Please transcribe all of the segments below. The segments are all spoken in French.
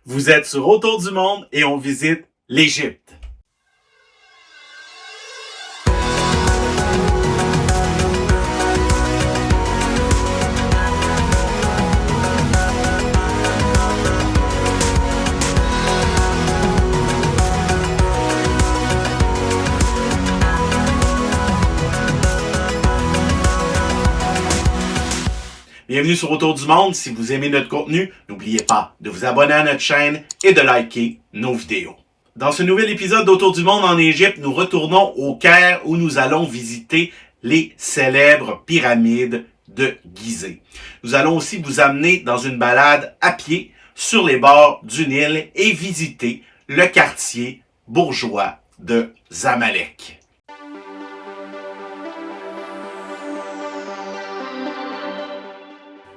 Vous êtes sur Autour du monde et on visite l'Égypte. Bienvenue sur Autour du monde. Si vous aimez notre contenu, n'oubliez pas de vous abonner à notre chaîne et de liker nos vidéos. Dans ce nouvel épisode d'Autour du monde en Égypte, nous retournons au Caire où nous allons visiter les célèbres pyramides de Gizeh. Nous allons aussi vous amener dans une balade à pied sur les bords du Nil et visiter le quartier bourgeois de Zamalek.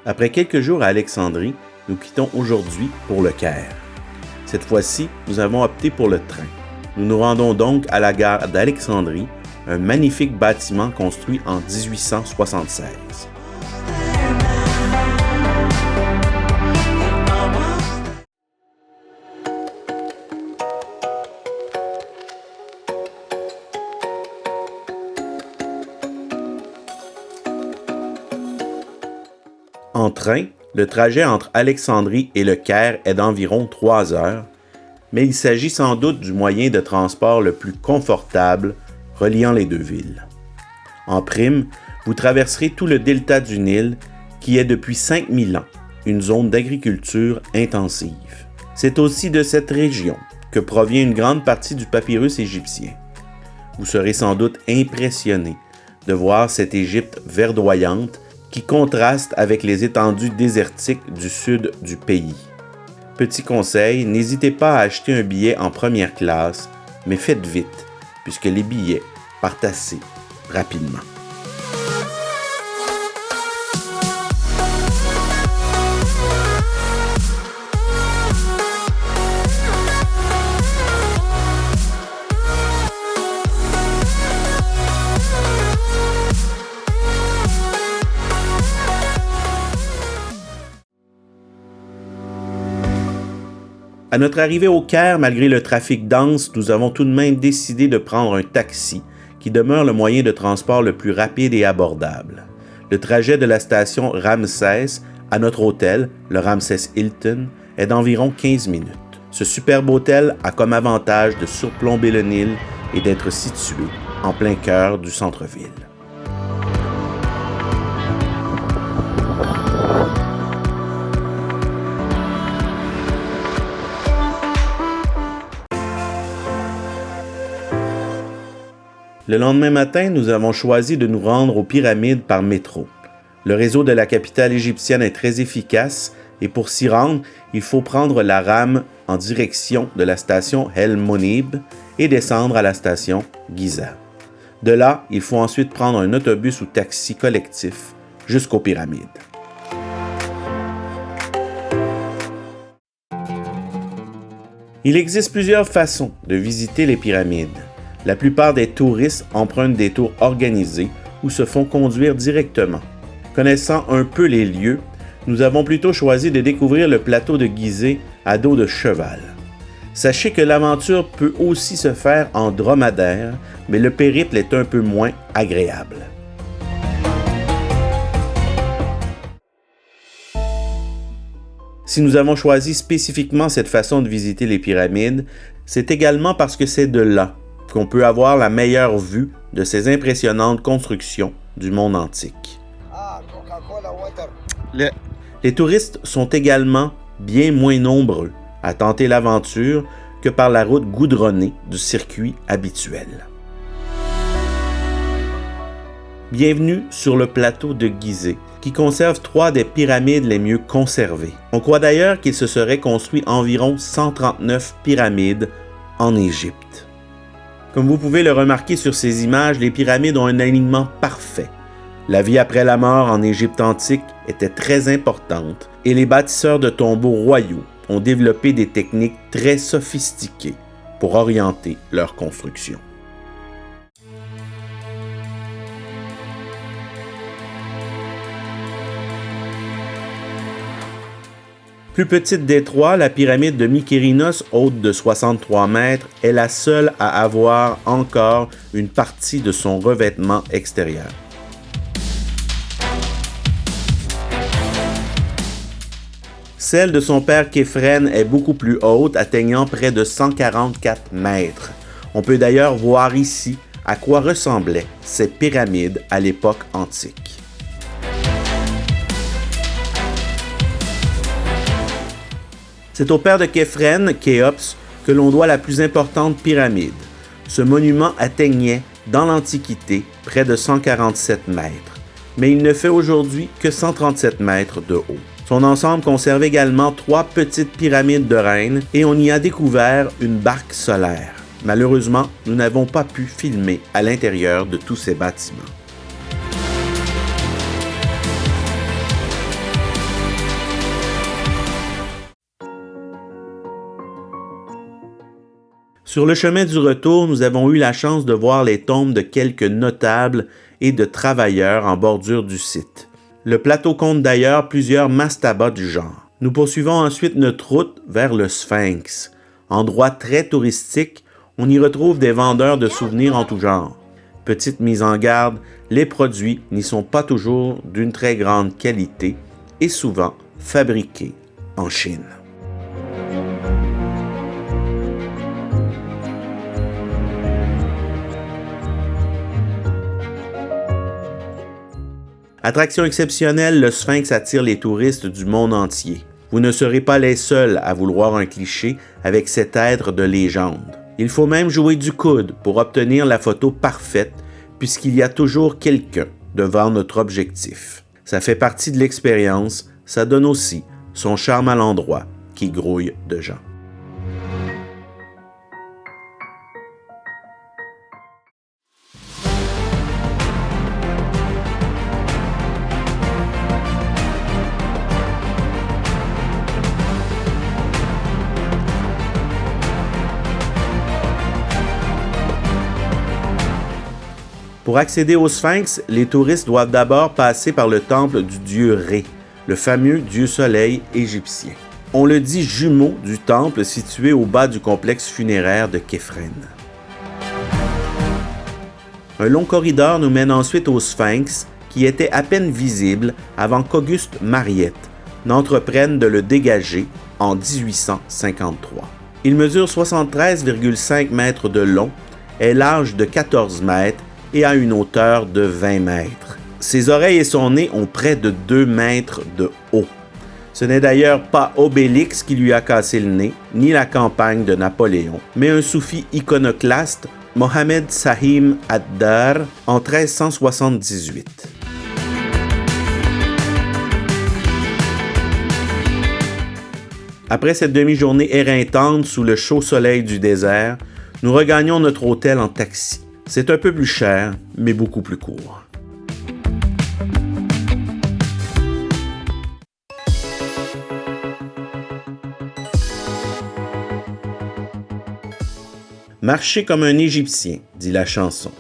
Après quelques jours à Alexandrie, nous quittons aujourd'hui pour le Caire. Cette fois-ci, nous avons opté pour le train. Nous nous rendons donc à la gare d'Alexandrie, un magnifique bâtiment construit en 1876. En train, le trajet entre Alexandrie et le Caire est d'environ 3 heures, mais il s'agit sans doute du moyen de transport le plus confortable reliant les deux villes. En prime, vous traverserez tout le delta du Nil, qui est depuis 5000 ans une zone d'agriculture intensive. C'est aussi de cette région que provient une grande partie du papyrus égyptien. Vous serez sans doute impressionné de voir cette Égypte verdoyante qui contraste avec les étendues désertiques du sud du pays. Petit conseil, n'hésitez pas à acheter un billet en première classe, mais faites vite, puisque les billets partent assez rapidement. À notre arrivée au Caire, malgré le trafic dense, nous avons tout de même décidé de prendre un taxi, qui demeure le moyen de transport le plus rapide et abordable. Le trajet de la station Ramsès à notre hôtel, le Ramsès Hilton, est d'environ 15 minutes. Ce superbe hôtel a comme avantage de surplomber le Nil et d'être situé en plein cœur du centre-ville. Le lendemain matin, nous avons choisi de nous rendre aux pyramides par métro. Le réseau de la capitale égyptienne est très efficace et pour s'y rendre, il faut prendre la rame en direction de la station El Monib et descendre à la station Giza. De là, il faut ensuite prendre un autobus ou taxi collectif jusqu'aux pyramides. Il existe plusieurs façons de visiter les pyramides. La plupart des touristes empruntent des tours organisés ou se font conduire directement. Connaissant un peu les lieux, nous avons plutôt choisi de découvrir le plateau de Gizeh à dos de cheval. Sachez que l'aventure peut aussi se faire en dromadaire, mais le périple est un peu moins agréable. Si nous avons choisi spécifiquement cette façon de visiter les pyramides, c'est également parce que c'est de là qu'on peut avoir la meilleure vue de ces impressionnantes constructions du monde antique. Les touristes sont également bien moins nombreux à tenter l'aventure que par la route goudronnée du circuit habituel. Bienvenue sur le plateau de Gizeh, qui conserve 3 des pyramides les mieux conservées. On croit d'ailleurs qu'il se serait construit environ 139 pyramides en Égypte. Comme vous pouvez le remarquer sur ces images, les pyramides ont un alignement parfait. La vie après la mort en Égypte antique était très importante et les bâtisseurs de tombeaux royaux ont développé des techniques très sophistiquées pour orienter leur construction. Plus petite des trois, la pyramide de Mykérinos, haute de 63 mètres, est la seule à avoir encore une partie de son revêtement extérieur. Celle de son père Képhren est beaucoup plus haute, atteignant près de 144 mètres. On peut d'ailleurs voir ici à quoi ressemblaient ces pyramides à l'époque antique. C'est au père de Képhren, Khéops, que l'on doit la plus importante pyramide. Ce monument atteignait, dans l'Antiquité, près de 147 mètres, mais il ne fait aujourd'hui que 137 mètres de haut. Son ensemble conserve également 3 petites pyramides de reines et on y a découvert une barque solaire. Malheureusement, nous n'avons pas pu filmer à l'intérieur de tous ces bâtiments. Sur le chemin du retour, nous avons eu la chance de voir les tombes de quelques notables et de travailleurs en bordure du site. Le plateau compte d'ailleurs plusieurs mastabas du genre. Nous poursuivons ensuite notre route vers le Sphinx. Endroit très touristique, on y retrouve des vendeurs de souvenirs en tout genre. Petite mise en garde, les produits n'y sont pas toujours d'une très grande qualité et souvent fabriqués en Chine. Attraction exceptionnelle, le Sphinx attire les touristes du monde entier. Vous ne serez pas les seuls à vouloir un cliché avec cet être de légende. Il faut même jouer du coude pour obtenir la photo parfaite, puisqu'il y a toujours quelqu'un devant notre objectif. Ça fait partie de l'expérience, ça donne aussi son charme à l'endroit qui grouille de gens. Pour accéder au Sphinx, les touristes doivent d'abord passer par le temple du dieu Ré, le fameux dieu soleil égyptien. On le dit jumeau du temple situé au bas du complexe funéraire de Képhren. Un long corridor nous mène ensuite au Sphinx, qui était à peine visible avant qu'Auguste Mariette n'entreprenne de le dégager en 1853. Il mesure 73,5 mètres de long, est large de 14 mètres et a une hauteur de 20 mètres. Ses oreilles et son nez ont près de 2 mètres de haut. Ce n'est d'ailleurs pas Obélix qui lui a cassé le nez, ni la campagne de Napoléon, mais un soufi iconoclaste, Mohamed Sahim ad-Dar, en 1378. Après cette demi-journée éreintante sous le chaud soleil du désert, nous regagnons notre hôtel en taxi. C'est un peu plus cher, mais beaucoup plus court. Marcher comme un Égyptien, dit la chanson.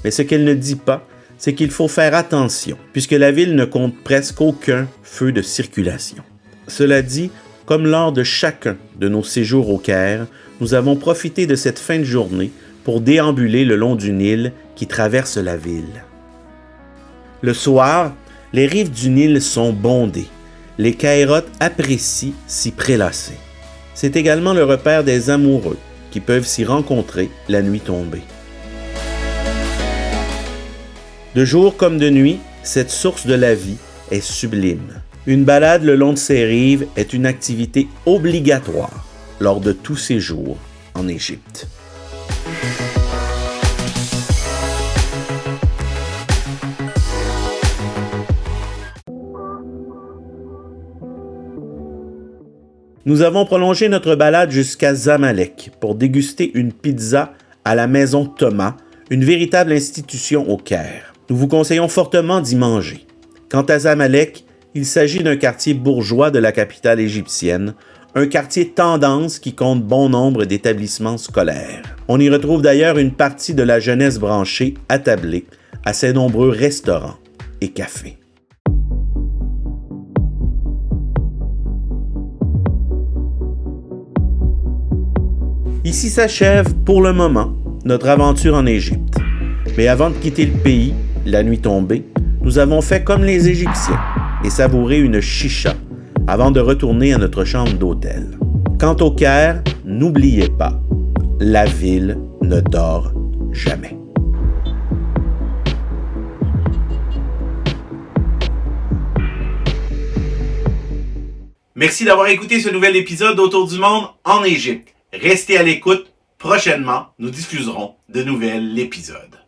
Mais ce qu'elle ne dit pas, c'est qu'il faut faire attention, puisque la ville ne compte presque aucun feu de circulation. Cela dit, comme lors de chacun de nos séjours au Caire, nous avons profité de cette fin de journée pour déambuler le long du Nil qui traverse la ville. Le soir, les rives du Nil sont bondées. Les Caïrotes apprécient s'y prélasser. C'est également le repère des amoureux qui peuvent s'y rencontrer la nuit tombée. De jour comme de nuit, cette source de la vie est sublime. Une balade le long de ses rives est une activité obligatoire lors de tout séjour en Égypte. Nous avons prolongé notre balade jusqu'à Zamalek pour déguster une pizza à la maison Thomas, une véritable institution au Caire. Nous vous conseillons fortement d'y manger. Quant à Zamalek, il s'agit d'un quartier bourgeois de la capitale égyptienne, un quartier tendance qui compte bon nombre d'établissements scolaires. On y retrouve d'ailleurs une partie de la jeunesse branchée attablée à ses nombreux restaurants et cafés. Ici s'achève, pour le moment, notre aventure en Égypte. Mais avant de quitter le pays, la nuit tombée, nous avons fait comme les Égyptiens et savouré une chicha avant de retourner à notre chambre d'hôtel. Quant au Caire, n'oubliez pas, la ville ne dort jamais. Merci d'avoir écouté ce nouvel épisode d'Autour du monde en Égypte. Restez à l'écoute. Prochainement, nous diffuserons de nouveaux épisodes.